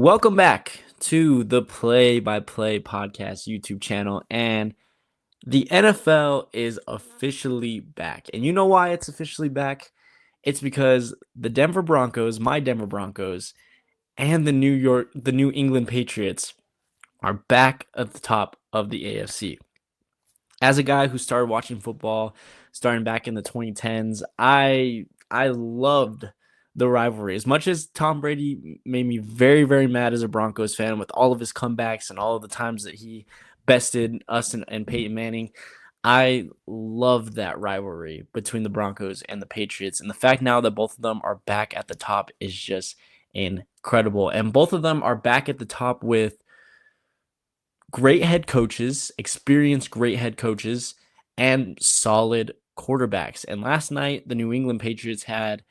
Welcome back to the Play by Play podcast YouTube channel. And the NFL is officially back. And you know why it's officially back? It's because the Denver Broncos, my Denver Broncos, and the New England Patriots are back at the top of the AFC. As a guy who started watching football starting back in the 2010s, I loved the rivalry. As much as Tom Brady made me very, very mad as a Broncos fan with all of his comebacks and all of the times that he bested us and Peyton Manning, I love that rivalry between the Broncos and the Patriots. And the fact now that both of them are back at the top is just incredible. And both of them are back at the top with great head coaches, experienced great head coaches, and solid quarterbacks. And last night, the New England Patriots had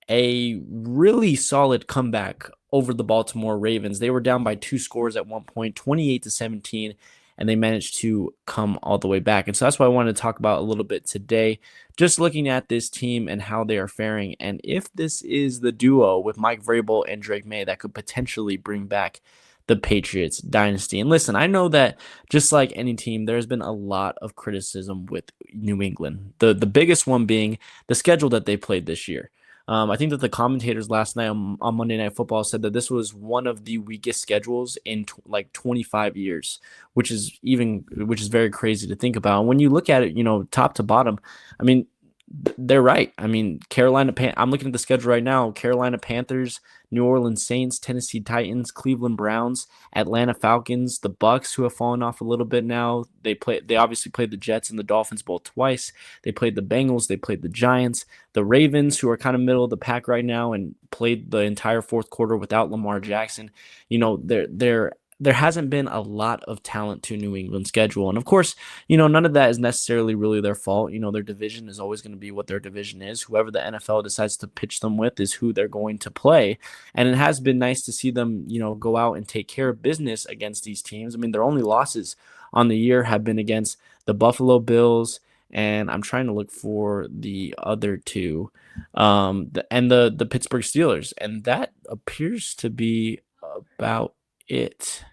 a really solid comeback over the Baltimore Ravens. They were down by 2 scores at one point, 28-17, and they managed to come all the way back. And so that's what I wanted to talk about a little bit today, just looking at this team and how they are faring, and if this is the duo with Mike Vrabel and Drake Maye that could potentially bring back the Patriots dynasty. And listen, I know that just like any team, there's been a lot of criticism with New England. The biggest one being the schedule that they played this year. I think that the commentators last night on Monday Night Football said that this was one of the weakest schedules in like 25 years, which is very crazy to think about. And when you look at it, top to bottom, I mean, they're right. I mean, I'm looking at the schedule right now. Carolina Panthers, New Orleans Saints, Tennessee Titans, Cleveland Browns, Atlanta Falcons, the Bucks, who have fallen off a little bit now. They obviously played the Jets and the Dolphins both twice. They played the Bengals, they played the Giants, the Ravens, who are kind of middle of the pack right now and played the entire fourth quarter without Lamar Jackson. There hasn't been a lot of talent to New England's schedule. And of course, none of that is necessarily really their fault. Their division is always going to be what their division is. Whoever the NFL decides to pitch them with is who they're going to play. And it has been nice to see them, go out and take care of business against these teams. I mean, their only losses on the year have been against the Buffalo Bills, and I'm trying to look for the other two, the Pittsburgh Steelers. And that appears to be about it.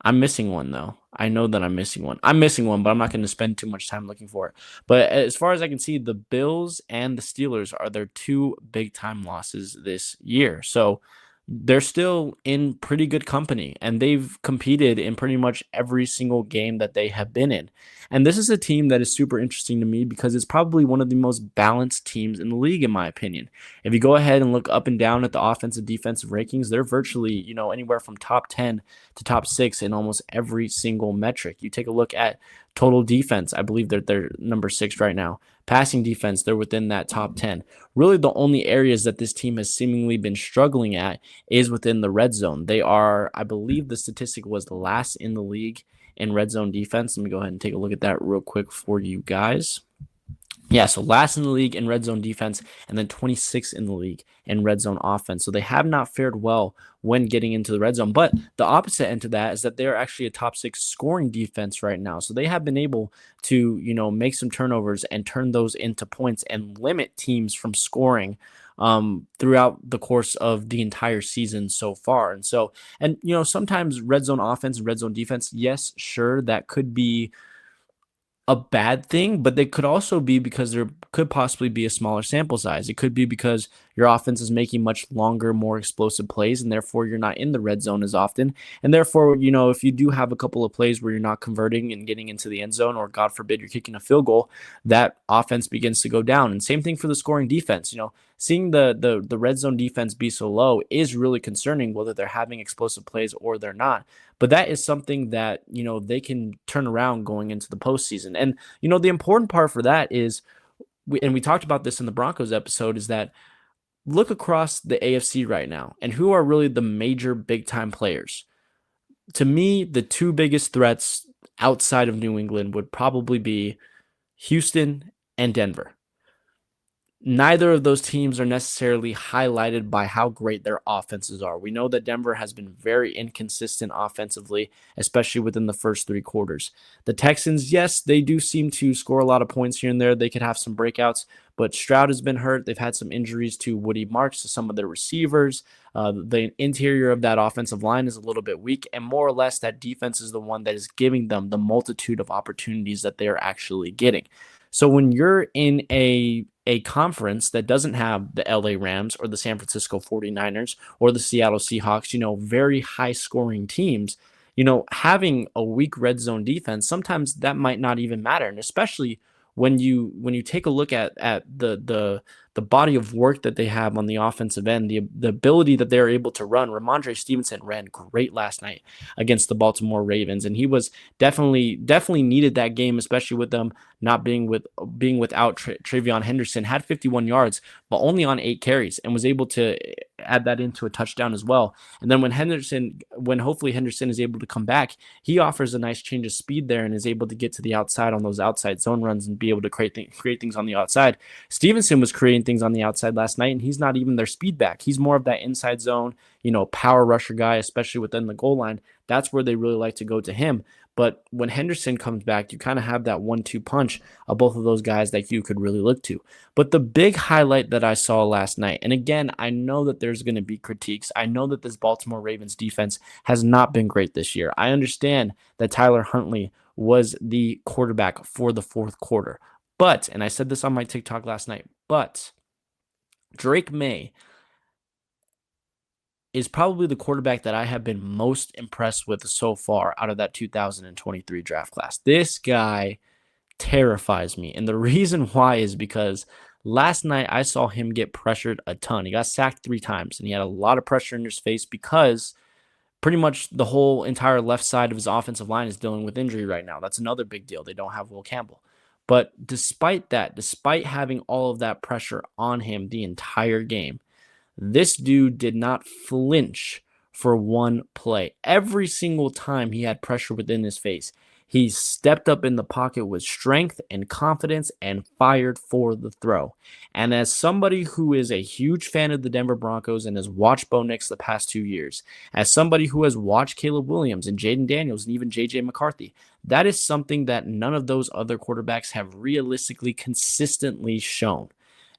I'm missing one though. I know that I'm missing one. But I'm not going to spend too much time looking for it. But as far as I can see, the Bills and the Steelers are their two big time losses this year. So they're still in pretty good company, and they've competed in pretty much every single game that they have been in. And this is a team that is super interesting to me because it's probably one of the most balanced teams in the league, in my opinion. If you go ahead and look up and down at the offensive defensive rankings, they're virtually, anywhere from top 10 to top 6 in almost every single metric. You take a look at total defense, I believe they're number 6 right now. Passing defense, they're within that top 10. Really, the only areas that this team has seemingly been struggling at is within the red zone. They are, I believe the statistic was the last in the league in red zone defense. Let me go ahead and take a look at that real quick for you guys. Yeah, so last in the league in red zone defense, and then 26th in the league in red zone offense. So they have not fared well when getting into the red zone. But the opposite end to that is that they're actually a top 6 scoring defense right now. So they have been able to, make some turnovers and turn those into points and limit teams from scoring throughout the course of the entire season so far. And sometimes red zone offense and red zone defense, yes, sure, that could be a bad thing, but they could also be because there could possibly be a smaller sample size. It could be because your offense is making much longer, more explosive plays, and therefore you're not in the red zone as often. And therefore, if you do have a couple of plays where you're not converting and getting into the end zone, or God forbid you're kicking a field goal, that offense begins to go down. And same thing for the scoring defense. Seeing the red zone defense be so low is really concerning, whether they're having explosive plays or they're not. But that is something that, they can turn around going into the postseason. And, the important part for that is, we talked about this in the Broncos episode, is that look across the AFC right now and who are really the major big time players. To me, the two biggest threats outside of New England would probably be Houston and Denver. neither of those teams are necessarily highlighted by how great their offenses are. We know that Denver has been very inconsistent offensively, especially within the first three quarters. The Texans, yes, they do seem to score a lot of points here and there. They could have some breakouts, but Stroud has been hurt. They've had some injuries to Woody Marks, to some of their receivers. The interior of that offensive line is a little bit weak, and more or less that defense is the one that is giving them the multitude of opportunities that they're actually getting. So when you're in a conference that doesn't have the LA Rams or the San Francisco 49ers or the Seattle Seahawks, very high scoring teams, having a weak red zone defense, sometimes that might not even matter. And especially when you take a look at the body of work that they have on the offensive end, the ability that they're able to run. Ramondre Stevenson ran great last night against the Baltimore Ravens, and he was definitely needed that game, especially with them not being without Travion Henderson. Had 51 yards, but only on 8 carries, and was able to add that into a touchdown as well. And then when hopefully Henderson is able to come back, he offers a nice change of speed there and is able to get to the outside on those outside zone runs and be able to create things on the outside. Stevenson was creating things on the outside last night, and he's not even their speed back. He's more of that inside zone, power rusher guy, especially within the goal line. That's where they really like to go to him. But when Henderson comes back, you kind of have that 1-2 punch of both of those guys that you could really look to. But the big highlight that I saw last night, and again, I know that there's going to be critiques. I know that this Baltimore Ravens defense has not been great this year. I understand that Tyler Huntley was the quarterback for the fourth quarter. But, and I said this on my TikTok last night, but Drake Maye is probably the quarterback that I have been most impressed with so far out of that 2023 draft class. This guy terrifies me. And the reason why is because last night I saw him get pressured a ton. He got sacked 3 times, and he had a lot of pressure in his face because pretty much the whole entire left side of his offensive line is dealing with injury right now. That's another big deal. They don't have Will Campbell. But despite that, despite having all of that pressure on him the entire game, this dude did not flinch for one play. Every single time he had pressure within his face, he stepped up in the pocket with strength and confidence and fired for the throw. And as somebody who is a huge fan of the Denver Broncos and has watched Bo Nix the past 2 years, as somebody who has watched Caleb Williams and Jaden Daniels and even JJ McCarthy, that is something that none of those other quarterbacks have realistically consistently shown.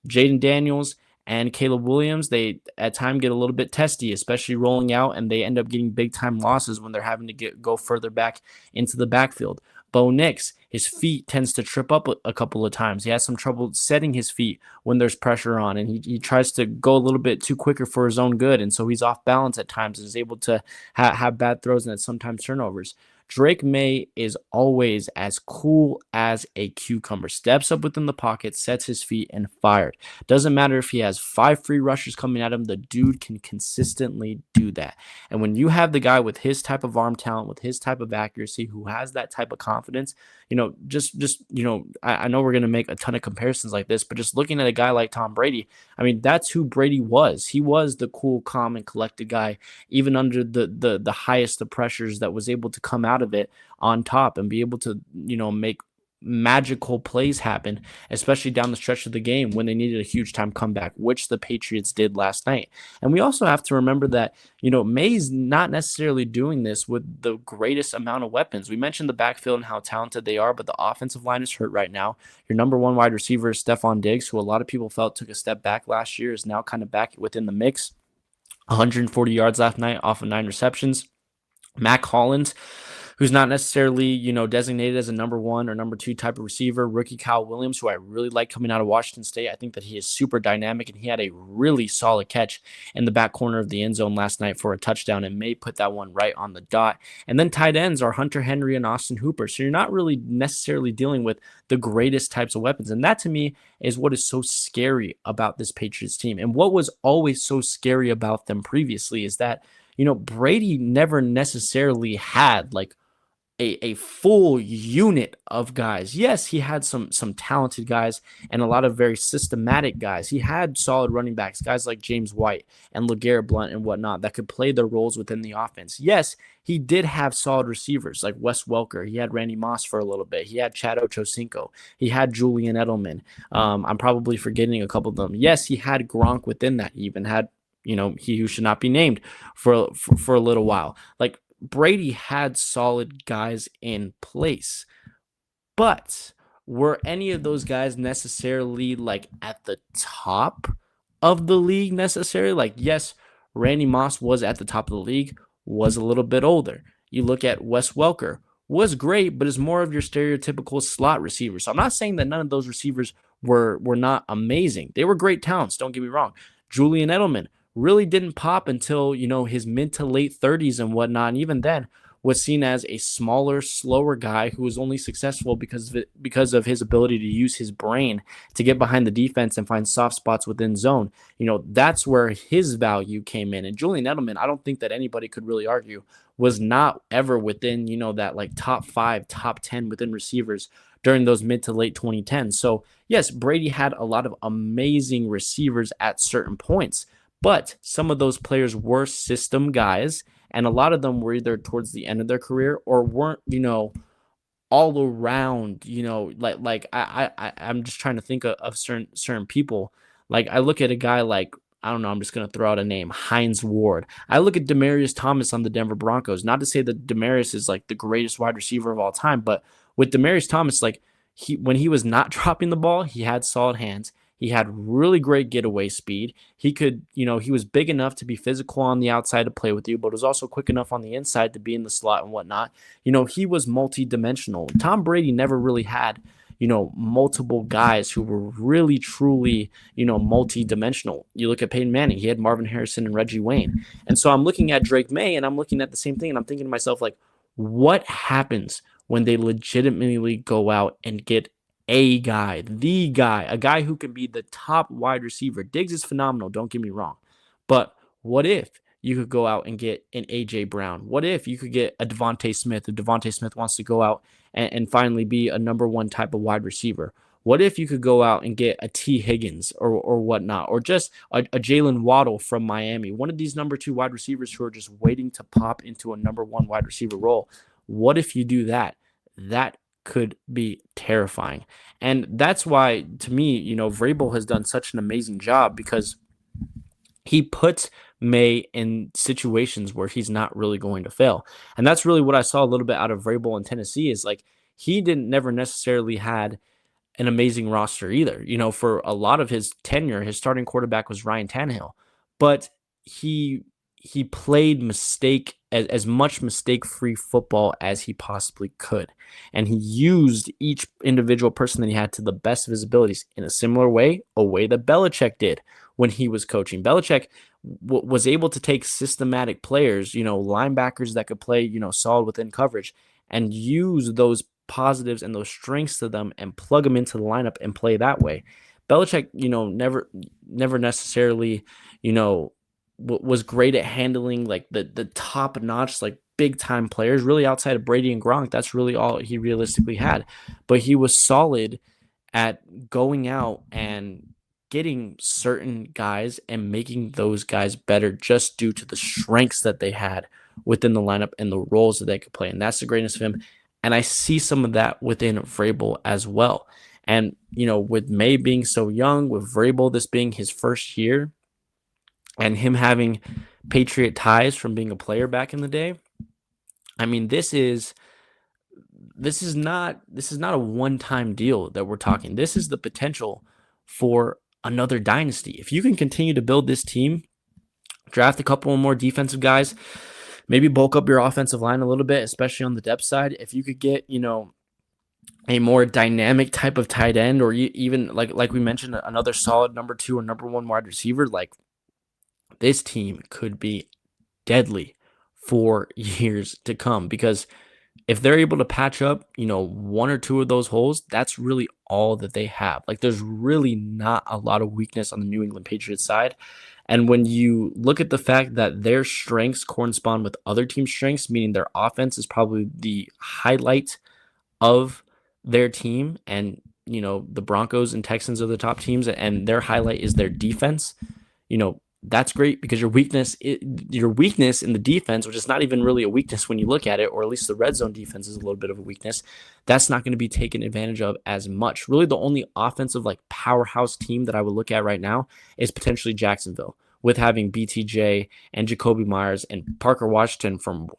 Jaden Daniels and Caleb Williams, they at times get a little bit testy, especially rolling out, and they end up getting big time losses when they're having to go further back into the backfield. Bo Nix, his feet tends to trip up a couple of times. He has some trouble setting his feet when there's pressure on, and he tries to go a little bit too quicker for his own good, and so he's off balance at times and is able to have bad throws and at sometimes turnovers. Drake Maye is always as cool as a cucumber. Steps up within the pocket, sets his feet, and fired. Doesn't matter if he has 5 free rushes coming at him, the dude can consistently do that. And when you have the guy with his type of arm talent, with his type of accuracy, who has that type of confidence, I know we're going to make a ton of comparisons like this, but just looking at a guy like Tom Brady, I mean, that's who Brady was. He was the cool, calm, and collected guy, even under the highest of pressures, that was able to come out of it on top and be able to, make magical plays happen, especially down the stretch of the game when they needed a huge time comeback, which the Patriots did last night. And we also have to remember that, Maye's not necessarily doing this with the greatest amount of weapons. We mentioned the backfield and how talented they are, but the offensive line is hurt right now. Your number one wide receiver is Stephon Diggs, who a lot of people felt took a step back last year, is now kind of back within the mix. 140 yards last night off of 9 receptions. Mac Hollins, who's not necessarily, designated as a number 1 or number 2 type of receiver. Rookie Kyle Williams, who I really like coming out of Washington State. I think that he is super dynamic, and he had a really solid catch in the back corner of the end zone last night for a touchdown, and May put that one right on the dot. And then tight ends are Hunter Henry and Austin Hooper. So you're not really necessarily dealing with the greatest types of weapons. And that to me is what is so scary about this Patriots team. And what was always so scary about them previously is that, Brady never necessarily had like a full unit of guys. Yes, he had some talented guys and a lot of very systematic guys. He had solid running backs, guys like James White and LeGarrette Blount and whatnot that could play their roles within the offense. Yes, he did have solid receivers like Wes Welker. He had Randy Moss for a little bit. He had Chad Ochocinco. He had Julian Edelman. I'm probably forgetting a couple of them. Yes, he had Gronk within that. He even had, he who should not be named for a little while. Like Brady had solid guys in place, but were any of those guys necessarily like at the top of the league necessarily? Like, yes, Randy Moss was at the top of the league, was a little bit older. You look at Wes Welker, was great, but is more of your stereotypical slot receiver. So I'm not saying that none of those receivers were not amazing. They were great talents, don't get me wrong. Julian Edelman really didn't pop until, his mid to late 30s and whatnot. And even then was seen as a smaller, slower guy who was only successful because of his ability to use his brain to get behind the defense and find soft spots within zone. That's where his value came in. And Julian Edelman, I don't think that anybody could really argue, was not ever within, that like top 5, top 10 within receivers during those mid to late 2010s. So yes, Brady had a lot of amazing receivers at certain points, but some of those players were system guys, and a lot of them were either towards the end of their career or weren't, all around, I'm just trying to think of certain people. Like I look at a guy like, I don't know, I'm just gonna throw out a name, Hines Ward. I look at Demaryius Thomas on the Denver Broncos. Not to say that Demaryius is like the greatest wide receiver of all time, but with Demaryius Thomas, like when he was not dropping the ball, he had solid hands. He had really great getaway speed. He could, he was big enough to be physical on the outside to play with you, but was also quick enough on the inside to be in the slot and whatnot. He was multi-dimensional. Tom Brady never really had, multiple guys who were really, truly, multi-dimensional. You look at Peyton Manning, he had Marvin Harrison and Reggie Wayne. And so I'm looking at Drake Maye and I'm looking at the same thing and I'm thinking to myself, like, what happens when they legitimately go out and get a guy, a guy who can be the top wide receiver? Diggs is phenomenal, don't get me wrong. But what if you could go out and get an A.J. Brown? What if you could get a Devontae Smith if Devontae Smith wants to go out and finally be a number one type of wide receiver? What if you could go out and get a T. Higgins or whatnot, or just a Jalen Waddle from Miami, one of these number 2 wide receivers who are just waiting to pop into a number 1 wide receiver role? What if you do that? That could be terrifying. And that's why, to me, Vrabel has done such an amazing job because he puts Maye in situations where he's not really going to fail. And that's really what I saw a little bit out of Vrabel in Tennessee, is like he never necessarily had an amazing roster either. For a lot of his tenure, his starting quarterback was Ryan Tannehill, but he played as much mistake-free football as he possibly could. And he used each individual person that he had to the best of his abilities in a similar way, a way that Belichick did when he was coaching. Belichick was able to take systematic players, linebackers that could play, solid within coverage, and use those positives and those strengths to them and plug them into the lineup and play that way. Belichick, never necessarily, was great at handling like the top notch, like big time players. Really, outside of Brady and Gronk, that's really all he realistically had. But he was solid at going out and getting certain guys and making those guys better just due to the strengths that they had within the lineup and the roles that they could play. And that's the greatness of him. And I see some of that within Vrabel as well. And, with Maye being so young, with Vrabel this being his first year, and him having Patriot ties from being a player back in the day, I mean, this is not a one-time deal that we're talking. This is the potential for another dynasty. If you can continue to build this team, draft a couple more defensive guys, maybe bulk up your offensive line a little bit, especially on the depth side. If you could get, a more dynamic type of tight end, or even like we mentioned, another solid number 2 or number 1 wide receiver, like this team could be deadly for years to come. Because if they're able to patch up, 1 or 2 of those holes, that's really all that they have. Like there's really not a lot of weakness on the New England Patriots side. And when you look at the fact that their strengths correspond with other teams' strengths, meaning their offense is probably the highlight of their team, and the Broncos and Texans are the top teams, and their highlight is their defense. That's great because your weakness in the defense, which is not even really a weakness when you look at it, or at least the red zone defense is a little bit of a weakness. That's not going to be taken advantage of as much. Really, the only offensive powerhouse team that I would look at right now is potentially Jacksonville, with having BTJ and Jacoby Myers and Parker Washington from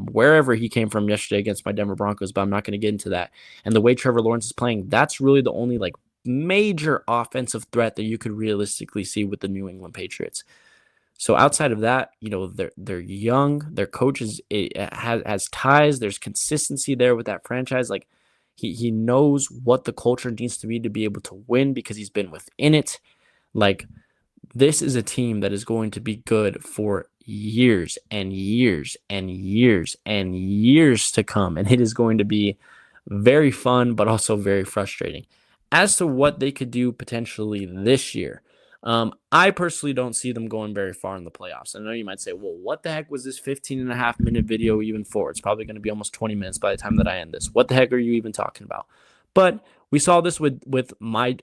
wherever he came from yesterday against my Denver Broncos, but I'm not going to get into that. And the way Trevor Lawrence is playing, that's really the only major offensive threat that you could realistically see with the New England Patriots. So outside of that, they're young. Their coach has ties. There's consistency there with that franchise. He knows what the culture needs to be able to win because he's been within it. This is a team that is going to be good for years and years and years and years to come. And it is going to be very fun, but also very frustrating. As to what they could do potentially this year, I personally don't see them going very far in the playoffs. I know you might say, well, what the heck was this 15.5-minute video even for? It's probably going to be almost 20 minutes by the time that I end this. What the heck are you even talking about? But we saw this with my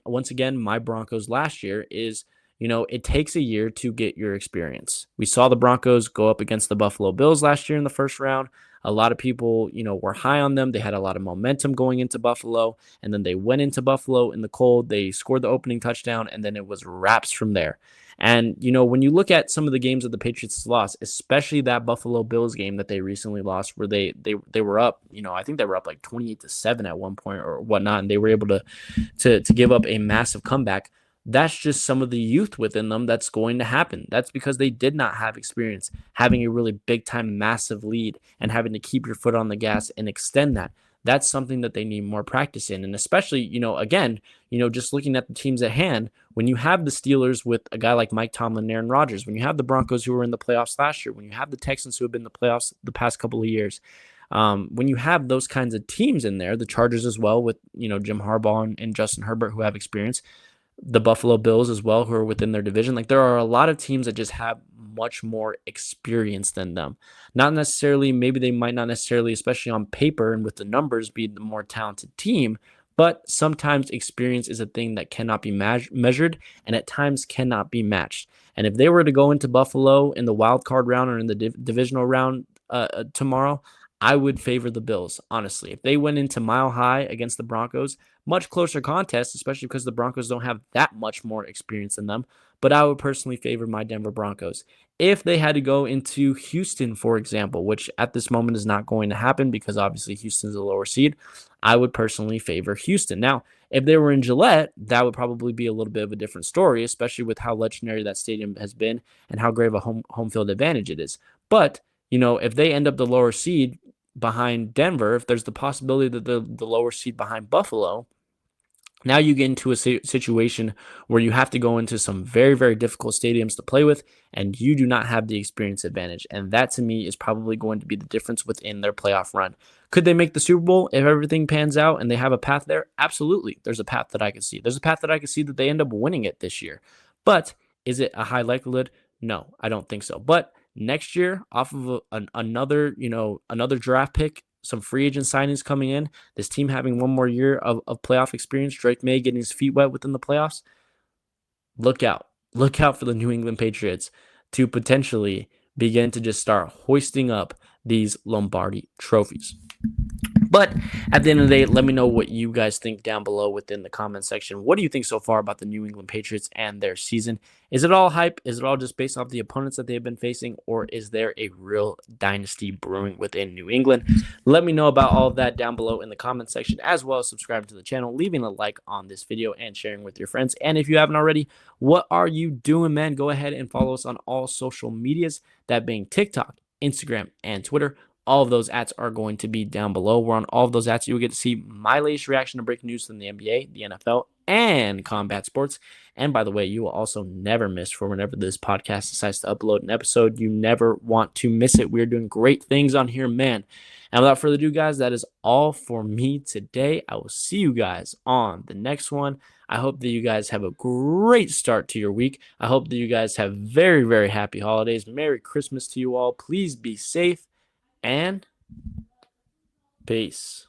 Broncos last year is, it takes a year to get your experience. We saw the Broncos go up against the Buffalo Bills last year in the first round. A lot of people, were high on them. They had a lot of momentum going into Buffalo, and then they went into Buffalo in the cold. They scored the opening touchdown, and then it was wraps from there. And, when you look at some of the games that the Patriots lost, especially that Buffalo Bills game that they recently lost, where they were up, I think they were up 28-7 at one point or whatnot, and they were able to give up a massive comeback. That's just some of the youth within them that's going to happen. That's because they did not have experience having a really big time, massive lead and having to keep your foot on the gas and extend that. That's something that they need more practice in. And especially, just looking at the teams at hand, when you have the Steelers with a guy like Mike Tomlin and Aaron Rodgers, when you have the Broncos who were in the playoffs last year, when you have the Texans who have been in the playoffs the past couple of years, when you have those kinds of teams in there, the Chargers as well with, Jim Harbaugh and Justin Herbert who have experience, the Buffalo Bills as well, who are within their division. There are a lot of teams that just have much more experience than them. Not necessarily, maybe they might not necessarily, especially on paper and with the numbers, be the more talented team, but sometimes experience is a thing that cannot be measured and at times cannot be matched. And if they were to go into Buffalo in the wild card round or in the divisional round tomorrow, I would favor the Bills, honestly. If they went into Mile High against the Broncos, much closer contest, especially because the Broncos don't have that much more experience than them, but I would personally favor my Denver Broncos. If they had to go into Houston, for example, which at this moment is not going to happen because obviously Houston's a lower seed, I would personally favor Houston. Now, if they were in Gillette, that would probably be a little bit of a different story, especially with how legendary that stadium has been and how great of a home field advantage it is. But, if they end up the lower seed behind Denver, if there's the possibility that the lower seed behind Buffalo, now you get into a situation where you have to go into some very, very difficult stadiums to play with, and you do not have the experience advantage. And that, to me, is probably going to be the difference within their playoff run. Could they make the Super Bowl if everything pans out and they have a path there? Absolutely. There's a path that I could see. There's a path that I could see that they end up winning it this year. But is it a high likelihood? No, I don't think so. But next year, off of another draft pick, some free agent signings coming in, this team having one more year of playoff experience, Drake Maye getting his feet wet within the playoffs, look out. Look out for the New England Patriots to potentially begin to just start hoisting up these Lombardi trophies. But at the end of the day, let me know what you guys think down below within the comment section. What do you think so far about the New England Patriots and their season? Is it all hype? Is it all just based off the opponents that they've been facing? Or is there a real dynasty brewing within New England? Let me know about all of that down below in the comment section, as well as subscribing to the channel, leaving a like on this video, and sharing with your friends. And if you haven't already, what are you doing, man? Go ahead and follow us on all social medias, that being TikTok, Instagram, and Twitter. All of those ads are going to be down below. We're on all of those ads. You'll get to see my latest reaction to breaking news from the NBA, the NFL, and combat sports. And by the way, you will also never miss for whenever this podcast decides to upload an episode. You never want to miss it. We're doing great things on here, man. And without further ado, guys, that is all for me today. I will see you guys on the next one. I hope that you guys have a great start to your week. I hope that you guys have very, very happy holidays. Merry Christmas to you all. Please be safe and peace.